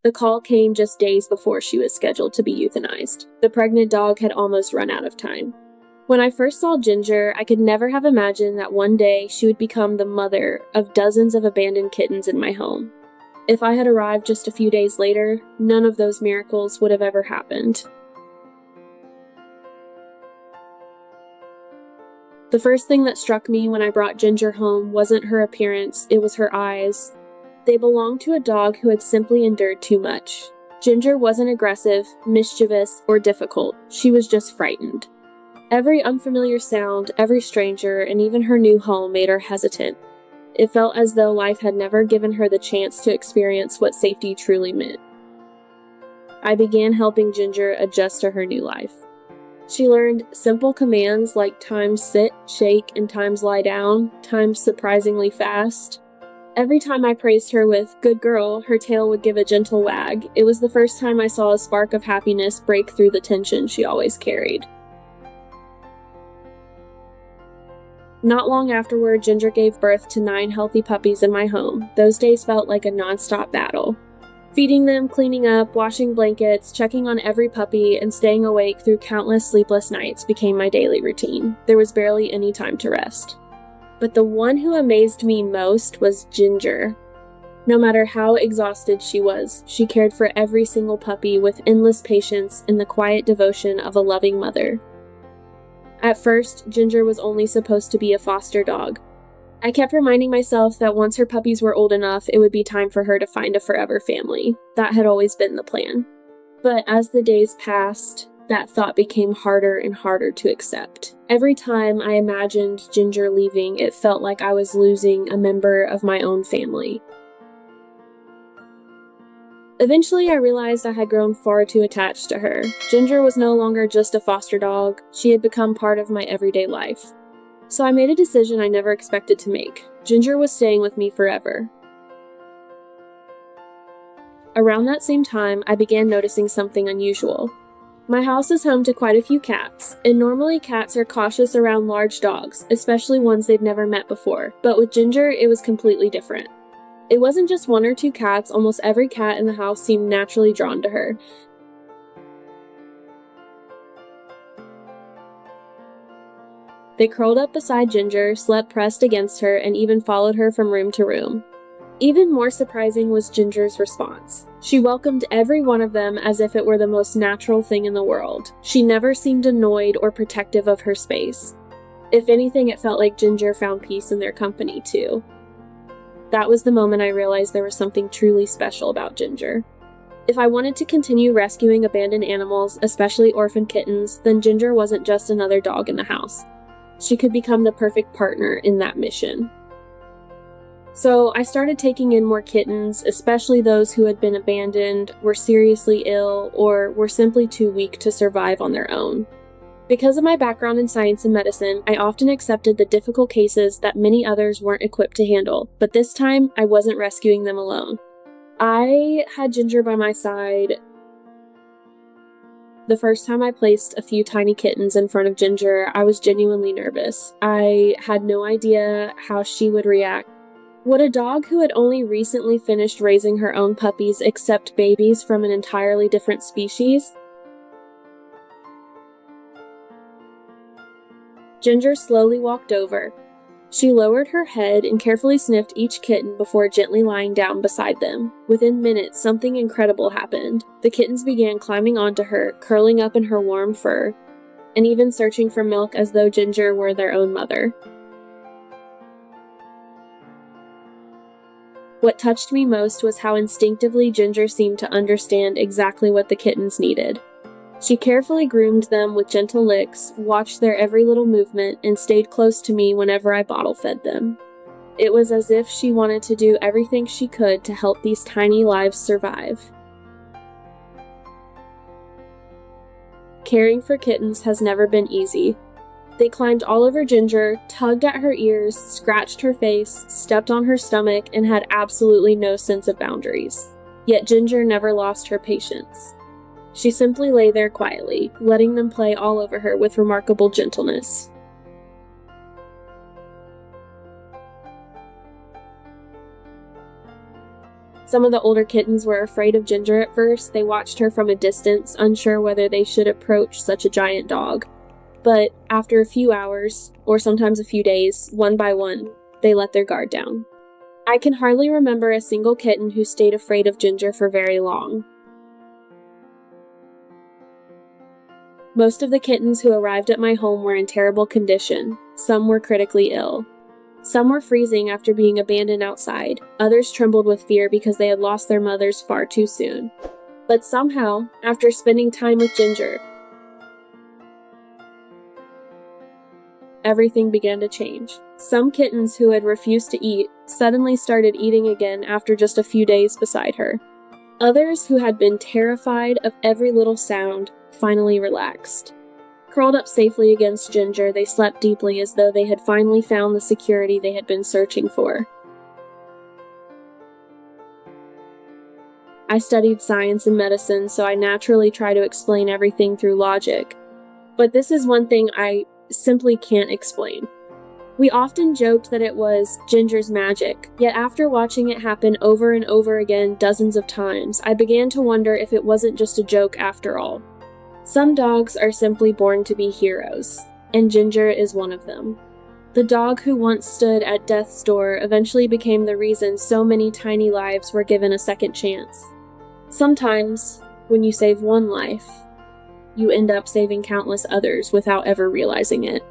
The call came just days before she was scheduled to be euthanized. The pregnant dog had almost run out of time. When I first saw Ginger, I could never have imagined that one day she would become the mother of dozens of abandoned kittens in my home. If I had arrived just a few days later, none of those miracles would have ever happened. The first thing that struck me when I brought Ginger home wasn't her appearance, it was her eyes. They belonged to a dog who had simply endured too much. Ginger wasn't aggressive, mischievous, or difficult. She was just frightened. Every unfamiliar sound, every stranger, and even her new home made her hesitant. It felt as though life had never given her the chance to experience what safety truly meant. I began helping Ginger adjust to her new life. She learned simple commands like times sit, shake, and times lie down, times surprisingly fast. Every time I praised her with, "Good girl," her tail would give a gentle wag. It was the first time I saw a spark of happiness break through the tension she always carried. Not long afterward, Ginger gave birth to 9 healthy puppies in my home. Those days felt like a nonstop battle. Feeding them, cleaning up, washing blankets, checking on every puppy, and staying awake through countless sleepless nights became my daily routine. There was barely any time to rest. But the one who amazed me most was Ginger. No matter how exhausted she was, she cared for every single puppy with endless patience and the quiet devotion of a loving mother. At first, Ginger was only supposed to be a foster dog. I kept reminding myself that once her puppies were old enough, it would be time for her to find a forever family. That had always been the plan. But as the days passed, that thought became harder and harder to accept. Every time I imagined Ginger leaving, it felt like I was losing a member of my own family. Eventually, I realized I had grown far too attached to her. Ginger was no longer just a foster dog. She had become part of my everyday life. So I made a decision I never expected to make. Ginger was staying with me forever. Around that same time, I began noticing something unusual. My house is home to quite a few cats, and normally cats are cautious around large dogs, especially ones they've never met before. But with Ginger, it was completely different. It wasn't just 1 or 2 cats, almost every cat in the house seemed naturally drawn to her. They curled up beside Ginger, slept pressed against her, and even followed her from room to room. Even more surprising was Ginger's response. She welcomed every one of them as if it were the most natural thing in the world. She never seemed annoyed or protective of her space. If anything, it felt like Ginger found peace in their company, too. That was the moment I realized there was something truly special about Ginger. If I wanted to continue rescuing abandoned animals, especially orphan kittens, then Ginger wasn't just another dog in the house. She could become the perfect partner in that mission. So I started taking in more kittens, especially those who had been abandoned, were seriously ill, or were simply too weak to survive on their own. Because of my background in science and medicine, I often accepted the difficult cases that many others weren't equipped to handle, but this time I wasn't rescuing them alone. I had Ginger by my side. The first time I placed a few tiny kittens in front of Ginger, I was genuinely nervous. I had no idea how she would react. Would a dog who had only recently finished raising her own puppies accept babies from an entirely different species? Ginger slowly walked over. She lowered her head and carefully sniffed each kitten before gently lying down beside them. Within minutes, something incredible happened. The kittens began climbing onto her, curling up in her warm fur, and even searching for milk as though Ginger were their own mother. What touched me most was how instinctively Ginger seemed to understand exactly what the kittens needed. She carefully groomed them with gentle licks, watched their every little movement, and stayed close to me whenever I bottle-fed them. It was as if she wanted to do everything she could to help these tiny lives survive. Caring for kittens has never been easy. They climbed all over Ginger, tugged at her ears, scratched her face, stepped on her stomach, and had absolutely no sense of boundaries. Yet Ginger never lost her patience. She simply lay there quietly, letting them play all over her with remarkable gentleness. Some of the older kittens were afraid of Ginger at first. They watched her from a distance, unsure whether they should approach such a giant dog. But after a few hours, or sometimes a few days, one by one, they let their guard down. I can hardly remember a single kitten who stayed afraid of Ginger for very long. Most of the kittens who arrived at my home were in terrible condition. Some were critically ill. Some were freezing after being abandoned outside. Others trembled with fear because they had lost their mothers far too soon. But somehow, after spending time with Ginger, everything began to change. Some kittens who had refused to eat suddenly started eating again after just a few days beside her. Others who had been terrified of every little sound finally relaxed. Curled up safely against Ginger, they slept deeply as though they had finally found the security they had been searching for. I studied science and medicine, so I naturally try to explain everything through logic. But this is one thing I simply can't explain. We often joked that it was Ginger's magic, yet after watching it happen over and over again dozens of times, I began to wonder if it wasn't just a joke after all. Some dogs are simply born to be heroes, and Ginger is one of them. The dog who once stood at death's door eventually became the reason so many tiny lives were given a second chance. Sometimes, when you save one life, you end up saving countless others without ever realizing it.